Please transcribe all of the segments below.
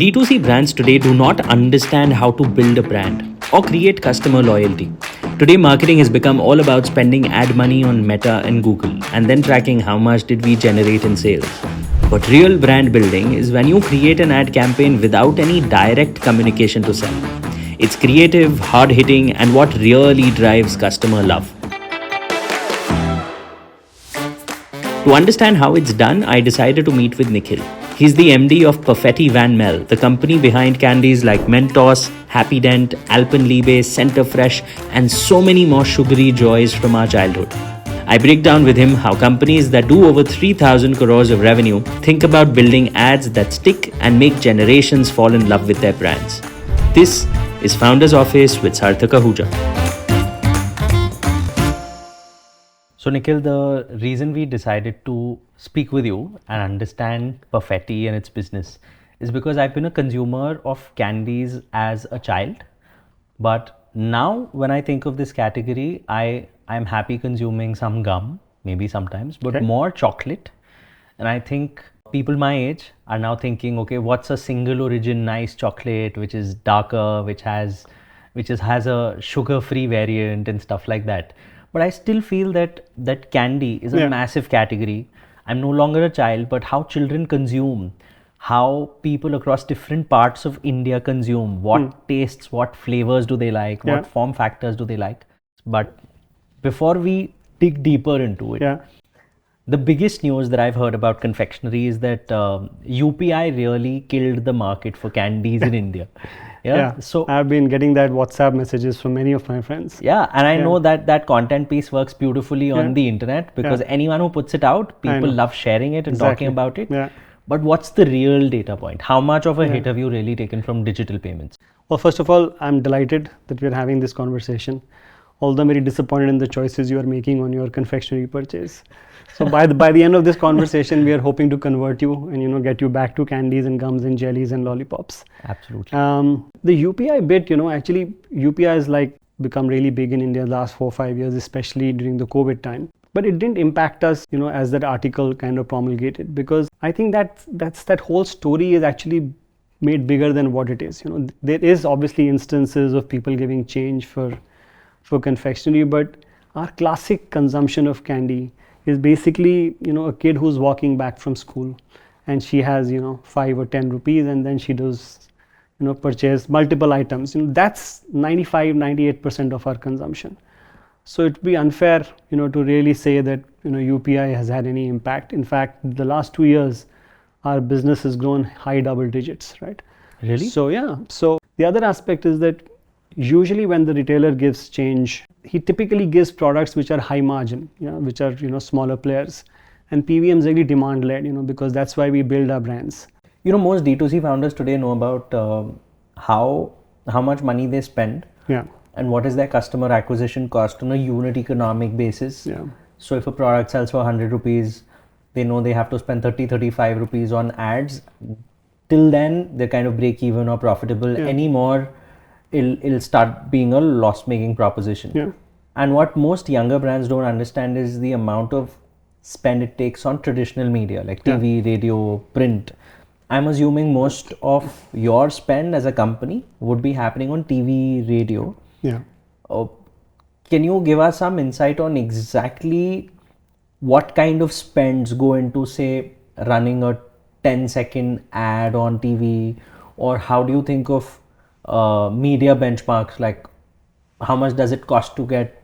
D2C brands today do not understand how to build a brand or create customer loyalty. Today, marketing has become all about spending ad money on Meta and Google and then tracking how much did we generate in sales. But real brand building is when you create an ad campaign without any direct communication to sell. It's creative, hard-hitting, and what really drives customer love. To understand how it's done, I decided to meet with Nikhil. He's the MD of Perfetti Van Melle, the company behind candies like Mentos, Happydent, Alpenliebe, Center Fresh, and so many more sugary joys from our childhood. I break down with him how companies that do over 3,000 crores of revenue think about building ads that stick and make generations fall in love with their brands. This is Founder's Office with Sarthak Ahuja. So Nikhil, the reason we decided to speak with you and understand Perfetti and its business is because I've been a consumer of candies as a child. But now when I think of this category, I'm happy consuming some gum, maybe sometimes, but more chocolate. And I think people my age are now thinking, okay, what's a single origin nice chocolate which is darker, which has a sugar-free variant and stuff like that. But I still feel that candy is a massive category. I'm no longer a child, but how children consume, how people across different parts of India consume, what tastes, what flavors do they like, what form factors do they like. But before we dig deeper into it, the biggest news that I've heard about confectionery is that UPI really killed the market for candies in India. So I've been getting that WhatsApp messages from many of my friends. And I know that content piece works beautifully on the internet because anyone who puts it out, people love sharing it and talking about it. But what's the real data point? How much of a hit have you really taken from digital payments? Well, first of all, I'm delighted that we're having this conversation. Although I'm very disappointed in the choices you are making on your confectionery purchase. So by the end of this conversation, we are hoping to convert you and get you back to candies and gums and jellies and lollipops. Absolutely. The UPI bit, actually UPI has become really big in India the last 4 or 5 years, especially during the COVID time. But it didn't impact us, as that article kind of promulgated, because I think that whole story is actually made bigger than what it is. There is obviously instances of people giving change for confectionery, but our classic consumption of candy is basically a kid who's walking back from school and she has 5 or 10 rupees and then she does purchase multiple items. That's 95-98% of our consumption. So it'd be unfair to really say that UPI has had any impact. In fact, the last 2 years our business has grown high double digits, right? Really? So the other aspect is that usually when the retailer gives change, he typically gives products which are high margin, which are smaller players, and PVMs really demand led, because that's why we build our brands. Most D2C founders today know about how much money they spend and what is their customer acquisition cost on a unit economic basis. So if a product sells for 100 rupees, they know they have to spend 30-35 rupees on ads. Till then, they're kind of break even or profitable. Anymore, it'll start being a loss-making proposition. And what most younger brands don't understand is the amount of spend it takes on traditional media like TV, radio, print. I'm assuming most of your spend as a company would be happening on TV, radio. Can you give us some insight on exactly what kind of spends go into, say, running a 10-second ad on TV, or how do you think of media benchmarks, like how much does it cost to get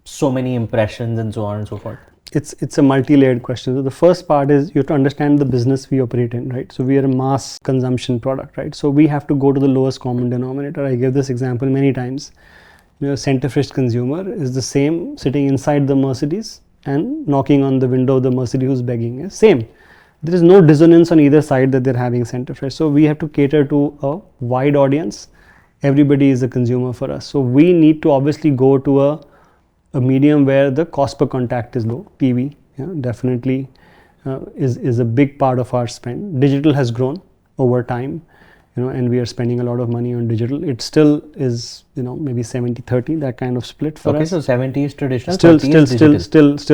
so many impressions and so on and so forth? It's a multi-layered question. So the first part is you have to understand the business we operate in, right? So we are a mass consumption product, right? So we have to go to the lowest common denominator. I give this example many times. Center Fresh consumer is the same sitting inside the Mercedes and knocking on the window of the Mercedes who's begging. Same. There is no dissonance on either side that they're having Center Fresh. So we have to cater to a wide audience. Everybody is a consumer for us. So we need to obviously go to a medium where the cost per contact is low. TV definitely is a big part of our spend. Digital has grown over time, and we are spending a lot of money on digital. It still is, maybe 70-30, that kind of split for us. Okay, so 70 is traditional, still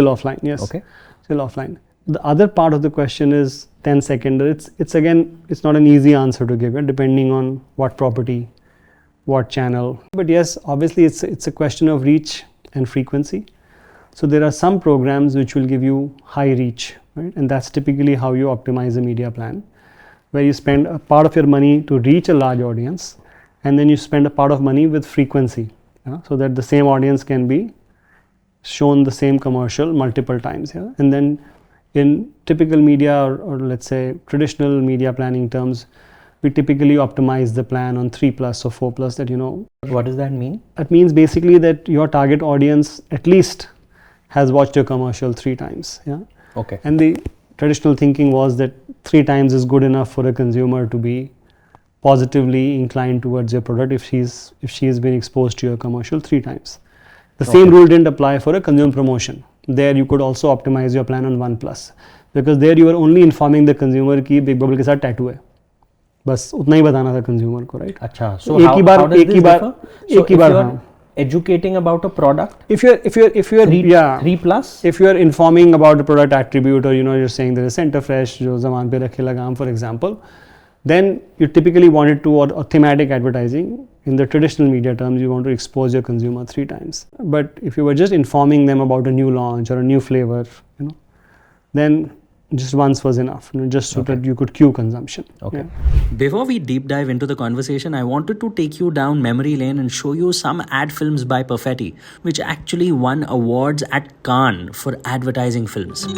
offline, yes. Okay. Still offline. the other part of the question is 10 second. It's again, it's not an easy answer to give, depending on what property, what channel. But yes, obviously it's a question of reach and frequency. So there are some programs which will give you high reach, right? And that's typically how you optimize a media plan, where you spend a part of your money to reach a large audience, and then you spend a part of money with frequency, so that the same audience can be shown the same commercial multiple times. And then in typical media, or let's say traditional media planning terms, we typically optimize the plan on 3+ or 4+, that What does that mean? That means basically that your target audience at least has watched your commercial 3 times. Okay. And the traditional thinking was that 3 times is good enough for a consumer to be positively inclined towards your product if she has been exposed to your commercial 3 times. The same rule didn't apply for a consumer promotion. There you could also optimize your plan on 1+, because there you were only informing the consumer कि Big Bubble के साथ tattoo है, बस उतना ही बताना था consumer को, right? अच्छा, so how does this differ? So if you're educating about a product, if you're 3+, if you're informing about the product attribute, or you're saying there is center fresh जो ज़मान पे रखे लगाम, for example, then you typically want it to, or thematic advertising, in the traditional media terms, you want to expose your consumer 3 times. But if you were just informing them about a new launch or a new flavor, then just once was enough, just so that you could cue consumption. Okay. Before we deep dive into the conversation, I wanted to take you down memory lane and show you some ad films by Perfetti, which actually won awards at Cannes for advertising films.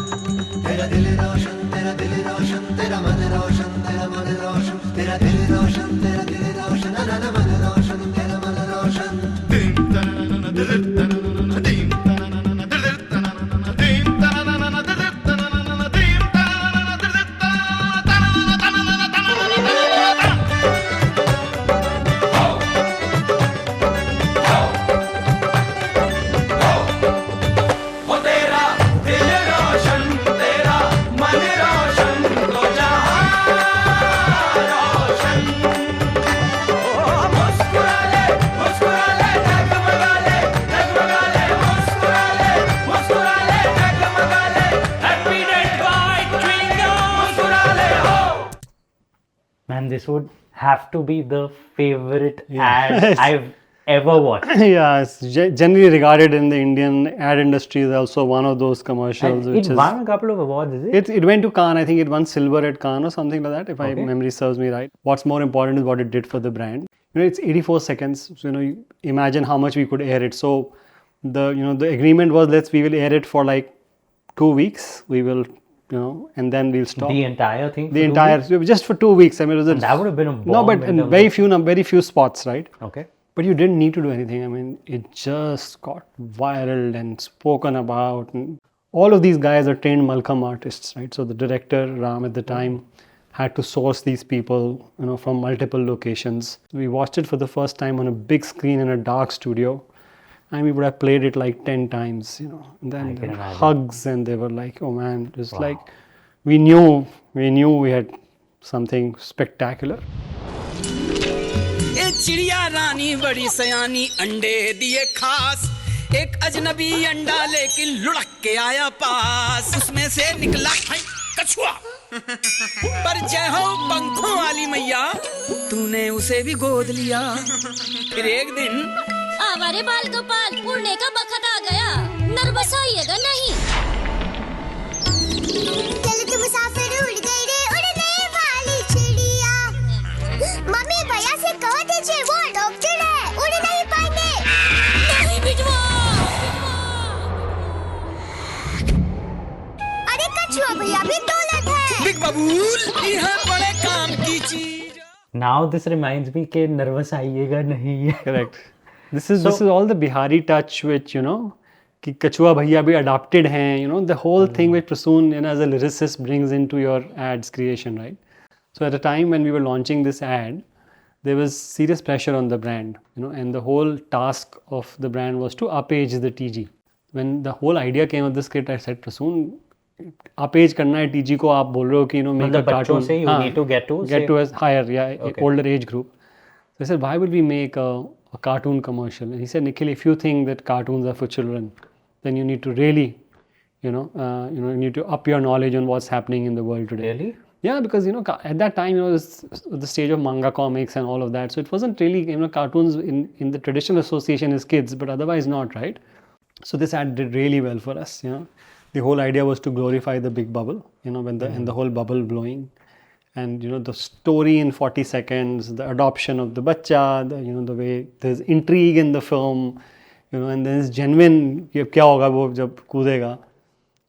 Man, this would have to be the favorite ad I've ever watched. Yeah, it's generally regarded in the Indian ad industry as also one of those commercials. And it won a couple of awards, is it? It went to Cannes. I think it won silver at Cannes or something like that, if my memory serves me right. What's more important is what it did for the brand. It's 84 seconds. So, you imagine how much we could air it. So the agreement was, we will air it for like 2 weeks. We will, and then we'll stop. The entire thing? The entire, just for 2 weeks. I mean, that would have been a bomb. No, but very few spots, right? Okay. But you didn't need to do anything. I mean, it just got viral and spoken about. And all of these guys are trained Malcolm artists, right? So the director, Ram, at the time, had to source these people, from multiple locations. We watched it for the first time on a big screen in a dark studio. And we would have played it like 10 times, And then there were hugs, and they were like, oh man, just like, we knew we had something spectacular. चिड़िया रानी बड़ी सयानी अंडे दिए खास एक अजनबी अंडा लेकिन लुढ़क के आया पास उसमें से निकला कछुआ पर जय हो पंखों वाली मैया तूने उसे भी गोद लिया फिर एक दिन आवारे बाल गोपाल उड़ने का बखत आ गया नर्वस होइएगा नहीं चल तुम मुसाफिर उड़ गई रे उड़ने वाली चिड़िया मम्मी भैया से कहो दीजिए वो डॉक्टर है उड़ नहीं पाएंगे नहीं बिटवा अरे कछुआ भैया भी दौलत है बिग बबूल यह बड़े काम की चीज Now this reminds me कि nervous आइएगा नहीं. Correct. This is all the Bihari touch, which कि कछुआ भैया भी adopted हैं. The whole thing which Prasoon, as a lyricist, brings into your ads creation, right? So at the time when we were launching this ad, there was serious pressure on the brand, and the whole task of the brand was to upage the TG. When the whole idea came of the script, I said, Prasoon, upage करना है TG को आप बोल रहे हो कि make a cartoon. Say you need to get to a higher, older age group. So I said, why would we make a cartoon commercial? And he said, Nikhil, if you think that cartoons are for children, then you need to really, you need to up your knowledge on what's happening in the world today. Really? Yeah, because at that time, this the stage of manga comics and all of that, so it wasn't really cartoons in the traditional association as kids, but otherwise not, right? So this ad did really well for us. The whole idea was to glorify the big bubble, when the whole bubble blowing, and the story in 40 seconds, the adoption of the bacha, the way there's intrigue in the film, and then it's genuine. Kya hoga wo jab koodega.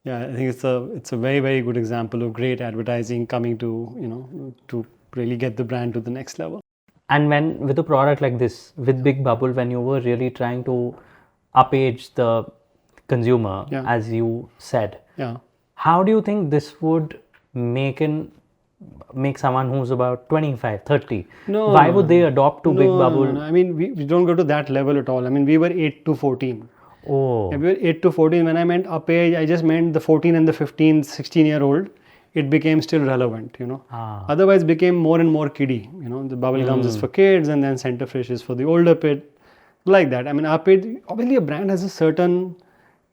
Yeah, I think it's a very, very good example of great advertising coming to to really get the brand to the next level. And when with a product like this, with Big Bubble, when you were really trying to up-age the consumer, Yeah. as you said, Yeah. how do you think this would make someone who's about 25, 30? No, Why no, would they adopt to Big Bubble? No. I mean, we don't go to that level at all. I mean, we were 8 to 14. Oh, Yeah, we were 8 to 14. When I meant up age, I just meant the 14 and the 15, 16-year-old. It became still relevant, Otherwise, became more and more kiddie. The bubble gums is for kids, and then Center Fresh is for the older pit, like that. I mean, up age, obviously, a brand has a certain,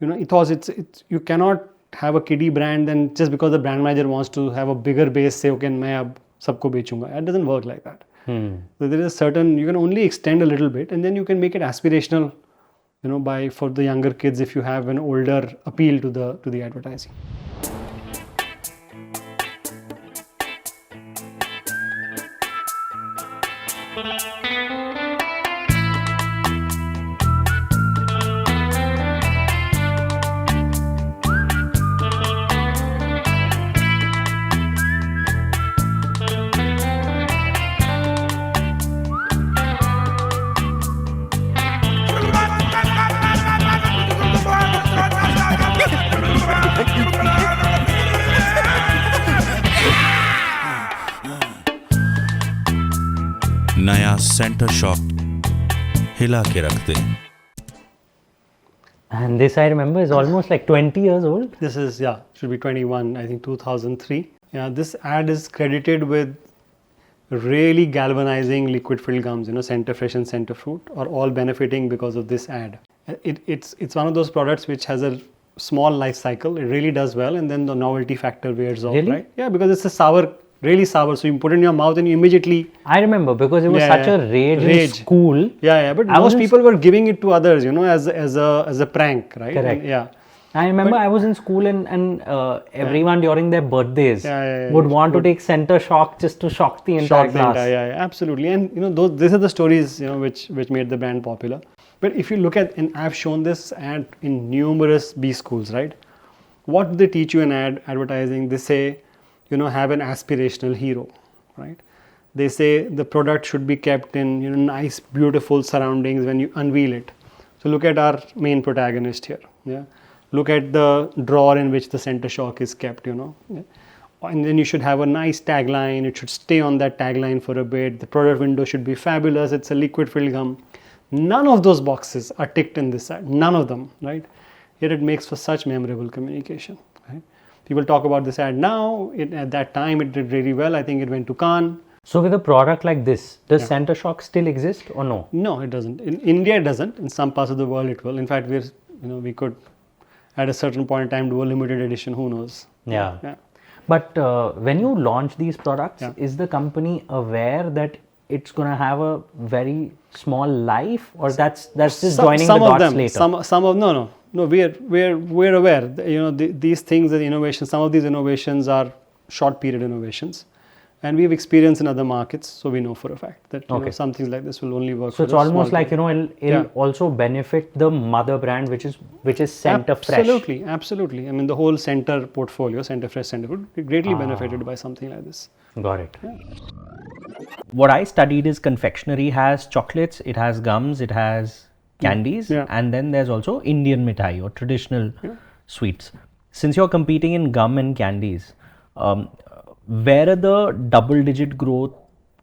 ethos. It's you cannot have a kiddie brand, and just because the brand manager wants to have a bigger base, say, okay, मैं अब सबको बेचूंगा. It doesn't work like that. So there is a certain, you can only extend a little bit, and then you can make it aspirational. For the younger kids, if you have an older appeal to the advertising. नया centre shock हिला के रख दे. and this I remember is almost like 20 years old. This is, should be 21, I think 2003. Yeah, this ad is credited with really galvanizing liquid filled gums, Center Fresh and Center Fruit are all benefiting because of this ad. It's one of those products which has a small life cycle. It really does well, and then the novelty factor wears off, Really? right? Yeah, because it's a sour, really sour. So you put it in your mouth and you immediately. I remember because it was such a rage in school. Yeah. But I most was in people were giving it to others, as a prank, right? Correct. Yeah. I remember I was in school and everyone during their birthdays would want to take Center Shock just to shock the entire class. Yeah, absolutely. And these are the stories which made the brand popular. But if you look at, and I've shown this ad in numerous B schools, right? What do they teach you in advertising? They say, have an aspirational hero, right? They say the product should be kept in nice, beautiful surroundings when you unveil it. So look at our main protagonist here. Yeah. Look at the drawer in which the Center Shock is kept, And then you should have a nice tagline. It should stay on that tagline for a bit. The product window should be fabulous. It's a liquid filled gum. None of those boxes are ticked in this ad. None of them, right? Yet it makes for such memorable communication, right? People talk about this ad now. At that time, it did really well. I think it went to Cannes. So with a product like this, does Center Shock still exist or no? No, it doesn't. In India, it doesn't. In some parts of the world, it will. In fact, we could, at a certain point in time, do a limited edition. Who knows? Yeah. But when you launch these products, is the company aware that it's going to have a very small life, or that's just joining the dots later? Some of no. We're aware. These things, the innovations. Some of these innovations are short period innovations, and we've experienced in other markets, so we know for a fact that some things like this will only work. So it's almost like it'll also benefit the mother brand, which is Center Fresh. Absolutely. I mean, the whole Center portfolio, Center Fresh, Center Food, greatly benefited by something like this. Got it. Yeah. What I studied is confectionery has chocolates, it has gums, it has candies, and then there's also Indian mithai or traditional sweets. Since you're competing in gum and candies, where are the double-digit growth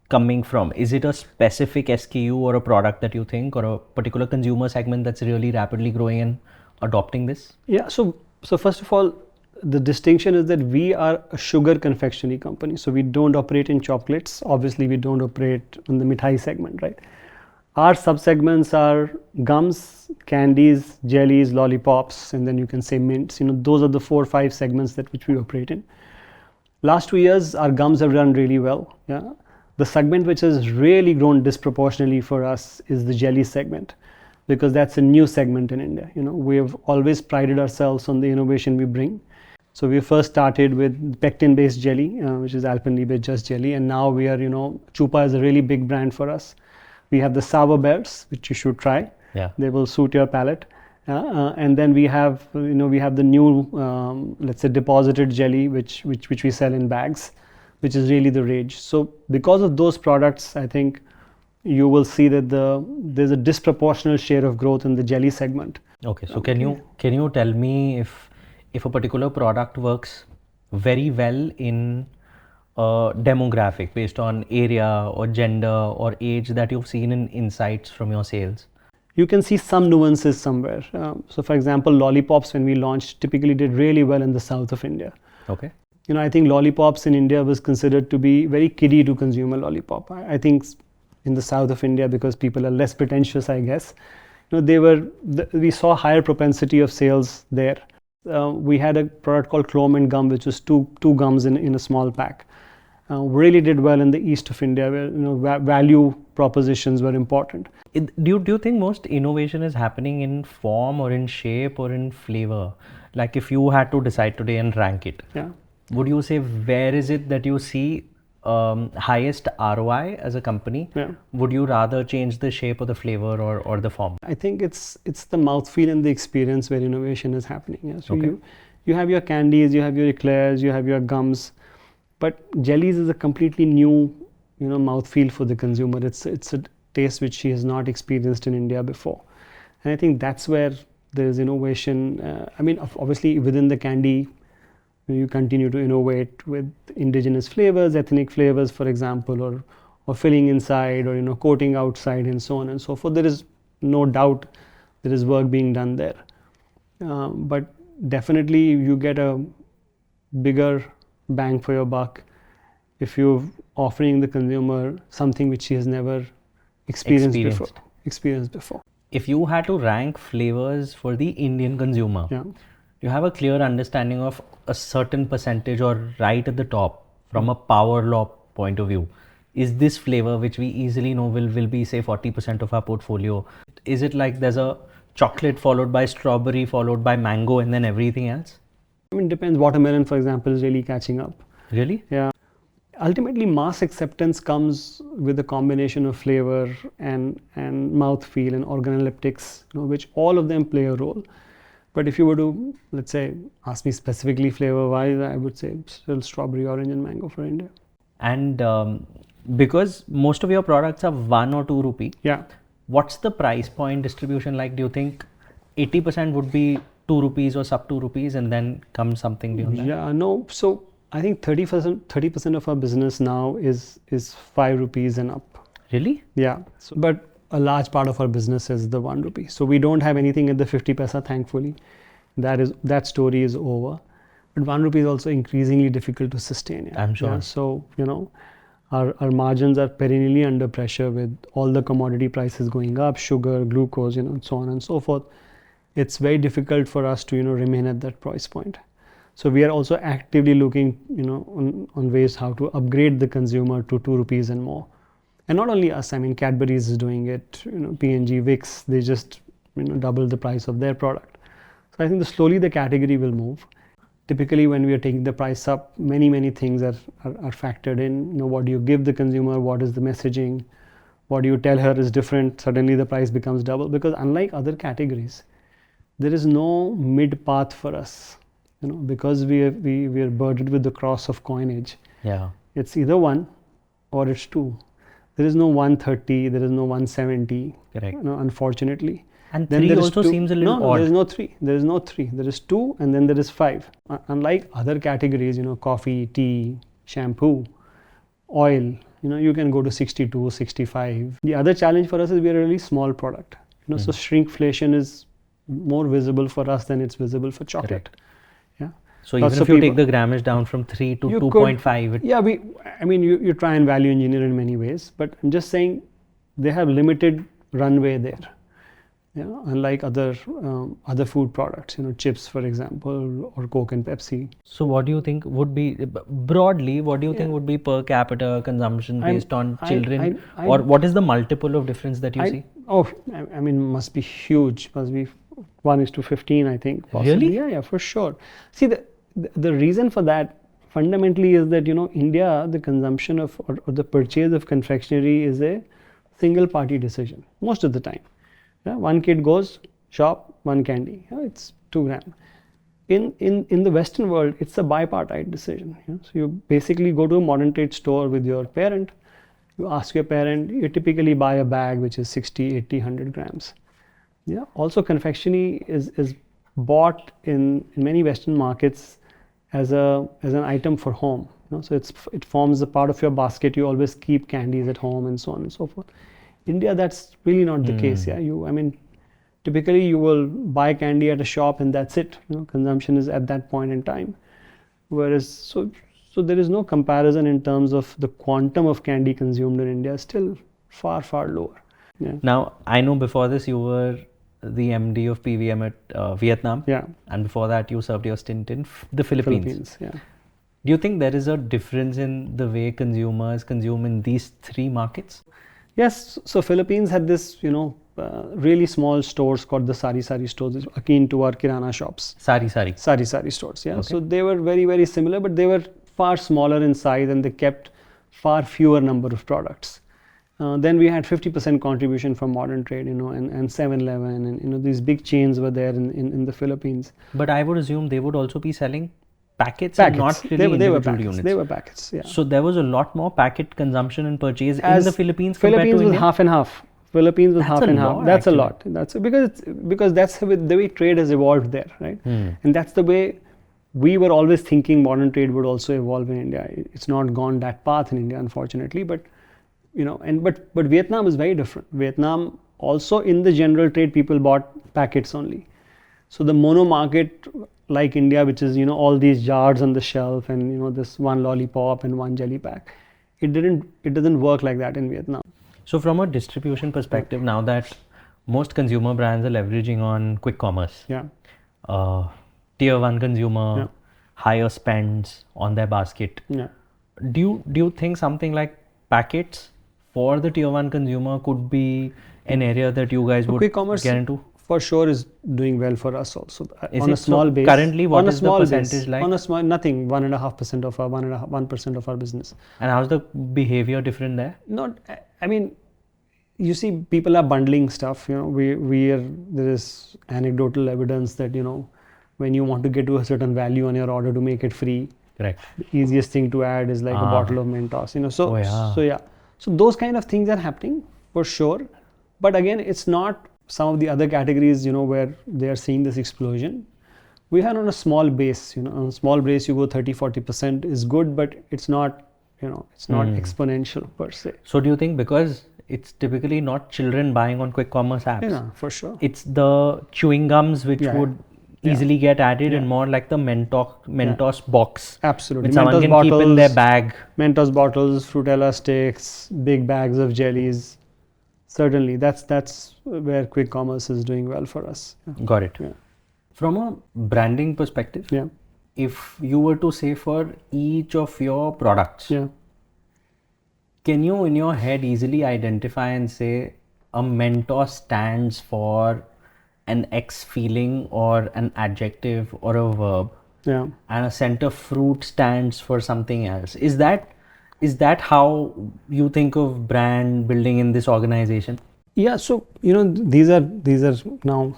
coming from? Is it a specific SKU or a product that you think, or a particular consumer segment that's really rapidly growing and adopting this? Yeah. So first of all, the distinction is that we are a sugar confectionery company. So we don't operate in chocolates. Obviously, we don't operate in the mithai segment, right? Our subsegments are gums, candies, jellies, lollipops, and then you can say mints. Those are the 4 or 5 segments that which we operate in. Last 2 years, our gums have done really well. Yeah, the segment which has really grown disproportionately for us is the jelly segment, because that's a new segment in India. We have always prided ourselves on the innovation we bring. So we first started with pectin-based jelly, which is Alpenliebe Just Jelly, and now we are, Chupa is a really big brand for us. We have the sour bears, which you should try. Yeah. They will suit your palate. And then we have, we have the new, let's say, deposited jelly, which we sell in bags, which is really the rage. So because of those products, I think you will see that there's a disproportionate share of growth in the jelly segment. Okay, so can you tell me if a particular product works very well in a demographic based on area or gender or age that you've seen in insights from your sales? You can see some nuances somewhere. So for example, Lollipops, when we launched, typically did really well in the south of India. Okay. I think Lollipops in India was considered to be very kiddie to consumer lollipop. I think in the south of India, because people are less pretentious, I guess, we saw higher propensity of sales there. We had a product called Clome and Gum, which was two gums in a small pack. Really did well in the east of India, where value propositions were important. Do you think most innovation is happening in form or in shape or in flavor? Like if you had to decide today and rank it, yeah, would you say where is it that you see highest ROI as a company? Yeah. Would you rather change the shape or the flavor or the form? I think it's the mouthfeel and the experience where innovation is happening. Yeah? So Okay. you have your candies, you have your eclairs, you have your gums, but jellies is a completely new mouthfeel for the consumer. It's a taste which she has not experienced in India before, and I think that's where there is innovation. Obviously within the candy, you continue to innovate with indigenous flavors, ethnic flavors, for example, or filling inside, or coating outside, and so on and so forth. There is no doubt there is work being done there, but definitely you get a bigger bang for your buck if you're offering the consumer something which she has never experienced before. If you had to rank flavors for the Indian consumer, Yeah. you have a clear understanding of a certain percentage or right at the top from a power law point of view. Is this flavor, which we easily know will be say 40% of our portfolio, is it like there's a chocolate followed by strawberry followed by mango and then everything else? Depends. Watermelon, for example, is really catching up. Really? Yeah. Ultimately, mass acceptance comes with a combination of flavor and mouthfeel and organoleptics, which all of them play a role. But if you were to, let's say, ask me specifically flavor-wise, I would say still strawberry, orange, and mango for India. And because most of your products are 1 or 2 rupee, Yeah. what's the price point distribution like? Do you think 80% would be 2 rupees or sub 2 rupees and then comes something beyond that? Yeah, no. So I think 30% of our business now is 5 rupees and up. Really? Yeah. So, but a large part of our business is the 1 rupee. So we don't have anything at the 50 paisa, thankfully. That story is over. But 1 rupee is also increasingly difficult to sustain. Yeah? I'm sure. Yeah, so, our margins are perennially under pressure with all the commodity prices going up, sugar, glucose, and so on and so forth. It's very difficult for us to, remain at that price point. So we are also actively looking, on ways how to upgrade the consumer to 2 rupees and more. And not only us, Cadbury's is doing it, P&G, Vicks, they just, double the price of their product. So I think slowly the category will move. Typically when we are taking the price up, many things are factored in. What do you give the consumer? What is the messaging? What do you tell her is different? Suddenly the price becomes double, because unlike other categories, there is no mid path for us, because we are burdened with the cross of coinage. Yeah. It's either 1 or it's 2. There is no 130, there is no 170. Correct. Unfortunately. And Then 3 there is also 2. seems a little No, odd. there is no 3. There is no 3. There is 2 and then there is 5. Unlike other categories, coffee, tea, shampoo, oil, you can go to 62, 65. The other challenge for us is we are a really small product. So shrinkflation is more visible for us than it's visible for chocolate. Correct. Yeah. So Lots even of if you take people- the grammage down from 3 to You 2.5, Yeah, you try and value engineer in many ways, but I'm just saying they have limited runway there. Unlike other food products, chips, for example, or Coke and Pepsi. So what do you think would be, broadly, what do you think would be per capita consumption based on children? Or what is the multiple of difference that you see? I mean, must be huge. Must be 1:15, I think. Possibly. Really? Yeah, for sure. See, the reason for that fundamentally is that, India, the consumption of or the purchase of confectionery is a single party decision most of the time. One kid goes shop one candy. It's 2 gram. In the Western world, it's a bipartite decision. So you basically go to a modern trade store with your parent. You ask your parent. You typically buy a bag which is 60, 80, 100 grams. Also, confectionery is bought in many Western markets as an item for home. So it forms a part of your basket. You always keep candies at home and so on and so forth. India, that's really not the case. Typically you will buy candy at a shop and that's it. Consumption is at that point in time. Whereas, so there is no comparison in terms of the quantum of candy consumed in India. Still far, far lower. Now, I know before this you were the MD of PVM at Vietnam. And before that you served your stint in the Philippines. Do you think there is a difference in the way consumers consume in these 3 markets? Yes, so Philippines had this, really small stores called the Sari stores, akin to our Kirana shops. Sari stores, yeah. Okay. So they were very, very similar, but they were far smaller in size and they kept far fewer number of products. Then we had 50% contribution from modern trade, and 7-Eleven, and these big chains were there in the Philippines. But I would assume they would also be selling packets. And not really they were individual packets. units. They were packets, yeah. So there was a lot more packet consumption and purchase in the Philippines compared to India? Was half and half. Philippines was half and half. That's actually a lot. That's because that's the way trade has evolved there, right? And that's the way we were always thinking modern trade would also evolve in India. It's not gone that path in India, unfortunately. But but Vietnam is very different. Vietnam also, in the general trade, people bought packets only. So the mono market, like India, which is all these jars on the shelf and this one lollipop and one jelly pack, it doesn't work like that in Vietnam. So from a distribution perspective, now that most consumer brands are leveraging on quick commerce, tier 1 consumer, higher spends on their basket, do you think something like packets for the tier 1 consumer could be an area that you guys would quick commerce get into? For sure is doing well for us also. Is on it a small base. Currently, what is the percentage like? On a small, nothing, 1.5% of our 1% of our business. And how's the behavior different there? I mean, you see, people are bundling stuff. There is anecdotal evidence that when you want to get to a certain value on your order to make it free, correct, the easiest thing to add is like a bottle of Mentos. So those kind of things are happening for sure. But again, it's not some of the other categories, where they are seeing this explosion. We are on a small base, on a small base you go 30-40% is good, but it's not, it's not exponential per se. So do you think because it's typically not children buying on quick commerce apps? Yeah, for sure. It's the chewing gums which would easily get added and more like the Mentos box. Absolutely. Which someone can keep in their bag. Mentos bottles, Frutella sticks, big bags of jellies. Certainly, that's where quick commerce is doing well for us. Got it. From a branding perspective, if you were to say for each of your products, can you in your head easily identify and say a Mentos stands for an X feeling or an adjective or a verb, and a center fruit stands for something else? Is that how you think of brand building in this organization? Yeah, so these are now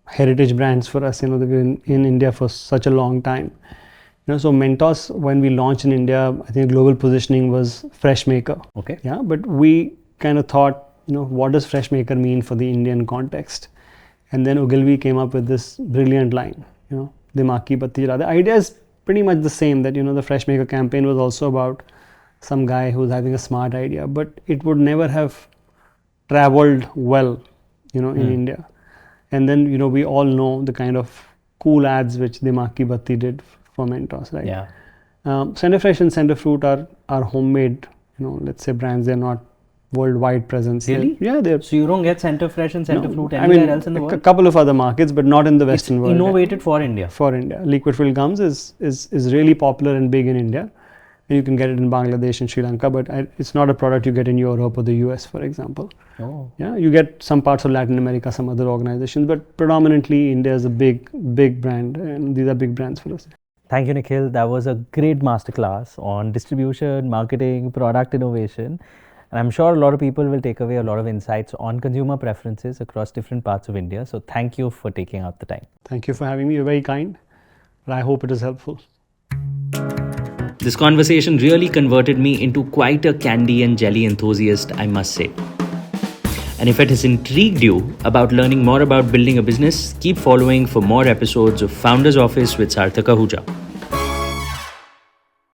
heritage brands for us. They've been in India for such a long time. So Mentos, when we launched in India, I think global positioning was fresh maker. Okay. Yeah, but we kind of thought, what does fresh maker mean for the Indian context? And then Ogilvy came up with this brilliant line, Dimag ki batti jala de. The idea is pretty much the same, that the fresh maker campaign was also about some guy who's having a smart idea, but it would never have traveled well, in India. And then, we all know the kind of cool ads which Dimag ki batti did for Mentos, right? Yeah. Center Fresh and Center Fruit are homemade, let's say brands. They're not worldwide presence. Really? Yeah, they're So you don't get Center Fresh and Center Fruit I anywhere mean, else in the world? a couple of other markets, but not in the Western world. Innovated for India. For India, liquid filled gums is really popular and big in India. And you can get it in Bangladesh and Sri Lanka, but it's not a product you get in Europe or the US, for example. Oh. Yeah, you get some parts of Latin America, some other organizations, but predominantly India is a big brand, and these are big brands for us. Thank you, Nikhil. That was a great masterclass on distribution, marketing, product innovation. And I'm sure a lot of people will take away a lot of insights on consumer preferences across different parts of India. So thank you for taking out the time. Thank you for having me. You're very kind. And I hope it is helpful. This conversation really converted me into quite a candy and jelly enthusiast, I must say. And if it has intrigued you about learning more about building a business, keep following for more episodes of Founder's Office with Sarthak Ahuja.